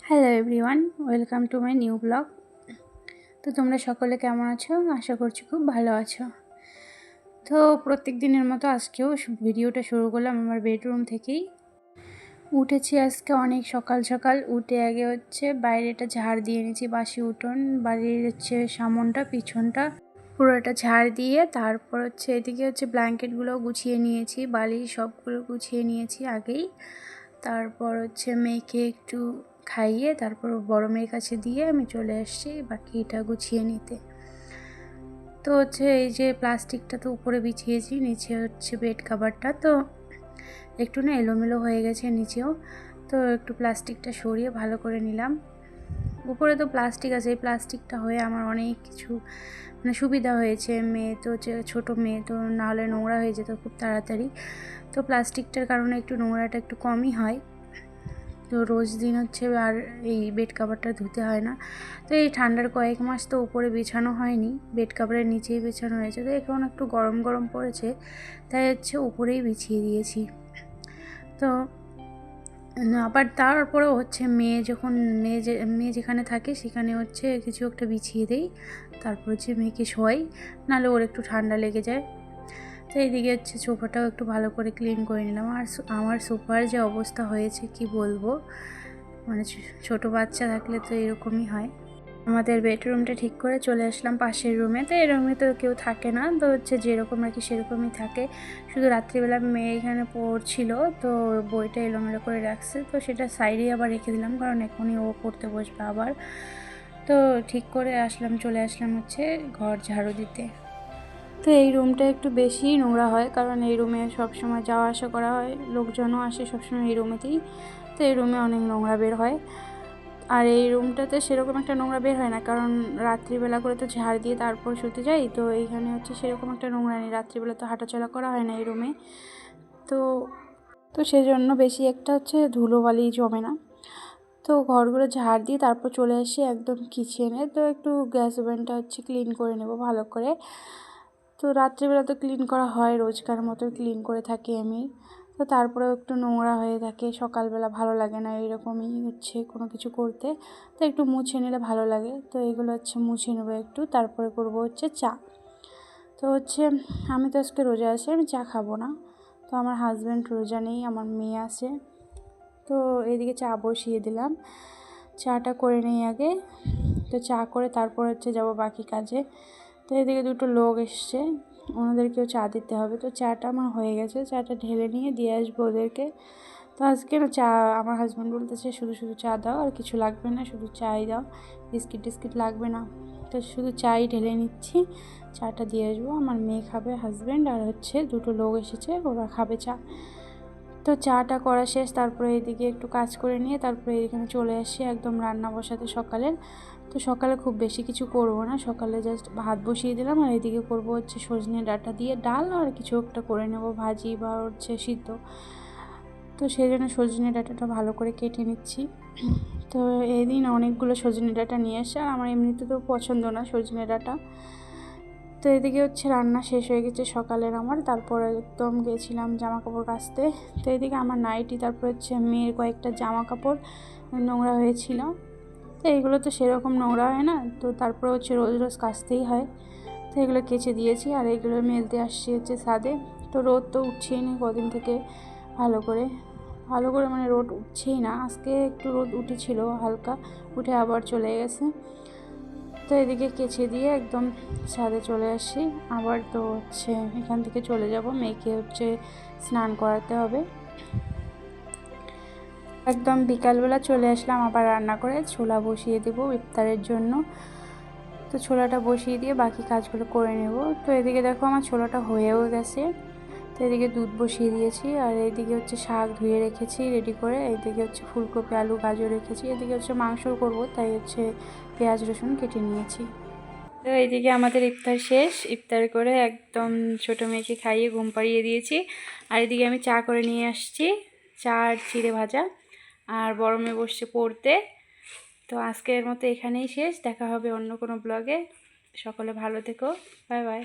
Hello everyone, welcome to my new blog. তো তোমরা সকলে কেমন আছো? আশা করছি খুব ভালো আছো। তো প্রত্যেক দিনের মতো আজকেও ভিডিওটা শুরু করলাম আমার বেডরুম থেকেই। উঠেছি আজকে অনেক সকাল সকাল। উঠে আগে বাইরেটা ঝাড় দিয়ে নিয়েছি, বাসি উঠোন, বাড়ির সামনটা পিছনটা পুরোটা ঝাড় দিয়ে তারপর এদিকে ব্ল্যাঙ্কেটগুলো গুছিয়ে নিয়েছি, বালিশ সবগুলো গুছিয়ে নিয়েছি আগেই। তারপর মেয়েকে একটু খাইয়ে তারপর বড় মেয়ের কাছে দিয়ে আমি চলে আসছি বাকিটা গুছিয়ে নিতে। তো এই যে প্লাস্টিকটা তো উপরে বিছিয়েছি, নিচে বেড কাভারটা তো একটু না এলোমেলো হয়ে গেছে নিচেও, তো একটু প্লাস্টিকটা সরিয়ে ভালো করে নিলাম। উপরে তো প্লাস্টিক আছে, এই প্লাস্টিকটা হয়ে আমার অনেক কিছু সুবিধা হয়েছে। মেয়ে তো ছোটো মেয়ে, তো নাহলে নোংরা হয়ে যেত খুব তাড়াতাড়ি। তো প্লাস্টিকটার কারণে একটু নোংরাটা একটু কমই হয়। তো রোজ দিন আর এই বেড কাভারটা ধুতে হয় না। তো এই ঠান্ডার কয়েক মাস তো উপরে বিছানো হয়নি, বেড কাভারের নিচেই বিছানো হয়েছে। তো এখন একটু গরম গরম পড়েছে, তাই উপরেই বিছিয়ে দিয়েছি। তো আবার তারপরেও মেয়ে যখন মেয়ে যেখানে থাকে সেখানে কিছু একটা বিছিয়ে দেই, তারপর মেয়েকে শোয়াই, নাহলে ওর একটু ঠান্ডা লেগে যায়। তো এইদিকে সোফাটাও একটু ভালো করে ক্লিন করে নিলাম। আর আমার সোফার যে অবস্থা হয়েছে কি বলবো, ছোটো বাচ্চা থাকলে তো এরকমই হয়। আমাদের বেডরুমটা ঠিক করে চলে আসলাম পাশের রুমে। তো এই রুমে তো কেউ থাকে না, তো যেরকম আর কি সেরকমই থাকে। শুধু রাত্রিবেলা মেয়ে এখানে পড়ছিল, তো বইটা এলোমেলো করে রাখছে, তো সেটা সাইডেই আবার রেখে দিলাম, কারণ এখনই ও পড়তে বসবে আবার। তো ঠিক করে চলে আসলাম ঘর ঝাড়ু দিতে। তো এই রুমটা একটু বেশিই নোংরা হয়, কারণ এই রুমে সবসময় যাওয়া আসা করা হয়, লোকজনও আসে সবসময় এই রুমেতেই। তো এই রুমে অনেক নোংরা বের হয়। আর এই রুমটাতে সেরকম একটা নোংরা বের হয় না, কারণ রাত্রিবেলা করে তো ঝাড় দিয়ে তারপর শুতে যাই। তো এইখানে সেরকম একটা নোংরা নেই, রাত্রিবেলা তো হাঁটাচলা করা হয় না এই রুমে। তো তো সেজন্য বেশি একটা ধুলোবালি জমে না। তো ঘরগুলো ঝাড় দিয়ে তারপর চলে আসি একদম কিচেনে। তো একটু গ্যাস ওভেনটা ক্লিন করে নেব ভালো করে। তো রাত্রিবেলা তো ক্লিন করা হয়, রোজকার মতো ক্লিন করে থাকি আমি। তো তারপরেও একটু নোংরা হয়ে থাকে, সকালবেলা ভালো লাগে না এরকমই কোনো কিছু করতে। তো একটু মুছে নিলে ভালো লাগে। তো এগুলো মুছে নেবো একটু, তারপরে করব চা। তো আমি তো আজকে রোজা আছি, আমি চা খাবো না। তো আমার হাজব্যান্ড রোজা নেই, আমার মেয়ে আছে। তো এদিকে চা বসিয়ে দিলাম, চাটা করে নেই আগে। তো চা করে তারপর যাব বাকি কাজে। তো এদিকে দুটো লোক এসছে, ওনাদেরকেও চা দিতে হবে। তো চাটা আমার হয়ে গেছে, চাটা ঢেলে নিয়ে দিয়ে আসবো ওদেরকে। তো আজকে না চা, আমার হাজব্যান্ড বলতেছে শুধু শুধু চা দাও, আর কিছু লাগবে না, শুধু চাই দাও, বিস্কিট টিস্কিট লাগবে না। তো শুধু চাই ঢেলে নিচ্ছি, চাটা দিয়ে আসবো। আমার মেয়ে খাবে, হাজব্যান্ড আর দুটো লোক এসেছে, ওরা খাবে চা। তো চাটা করা শেষ, তারপরে এদিকে একটু কাজ করে নিয়ে তারপরে এখানে চলে আসি একদম রান্না বসাতে সকালের। তো সকালে খুব বেশি কিছু করব না, সকালে জাস্ট ভাত বসিয়ে দিলাম, আর এদিকে করব সজনে ডাঁটা দিয়ে ডাল, আর কিছু একটা করে নেব ভাজি বা সিদ্ধ। তো সেই জন্য সজনে ডাঁটাটা ভালো করে কেটে নিচ্ছি। তো এই দিন অনেকগুলো সজনে ডাঁটা নিয়ে আসে, আর আমার এমনিতে তো পছন্দ না সজনে ডাঁটা। তো এদিকে রান্না শেষ হয়ে গেছে সকালের আমার। তারপর একদম গেছিলাম জামা কাপড় কাচতে। তো এদিকে আমার নাইটি, তারপর মেয়ের কয়েকটা জামা কাপড় নোংরা হয়েছিল। তো এগুলো তো সেরকম নোংরা হয় না, তো তারপর রোজ রোজ কাচতেই হয়। তো এগুলো কেচে দিয়েছি, আর এগুলো মেলতে আসছি ছাদে। তো রোদ তো উঠছেই না কদিন থেকে ভালো করে রোদ উঠছেই না। আজকে একটু রোদ উঠেছিল হালকা, উঠে আবার চলে গেছে। তো এদিকে কেচে দিয়ে একদম ছাদে চলে আসি আবার। তো এখান থেকে চলে যাব, মেয়েকে স্নান করাতে হবে। একদম বিকালবেলা চলে আসলাম আবার রান্না করে, ছোলা বসিয়ে দেবো ইফতারের জন্য। তো ছোলাটা বসিয়ে দিয়ে বাকি কাজগুলো করে নেব। তো এদিকে দেখো আমার ছোলাটা হয়েও গেছে। তো এদিকে দুধ বসিয়ে দিয়েছি, আর এইদিকে শাক ধুয়ে রেখেছি রেডি করে। এইদিকে ফুলকপি আলু গাজর রেখেছি। এদিকে মাংস করব, তাই পেঁয়াজ রসুন কেটে নিয়েছি। তো এইদিকে আমাদের ইফতার শেষ, ইফতার করে একদম ছোটো মেয়েকে খাইয়ে ঘুম পাড়িয়ে দিয়েছি। আর এদিকে আমি চা করে নিয়ে আসছি, চা আর চিড়ে ভাজা। আর বড় মেয়ে বসছে পড়তে। তো আজকের মতো এখানেই শেষ, দেখা হবে অন্য কোনো ব্লগে। সকলে ভালো থেকো, বাই বাই।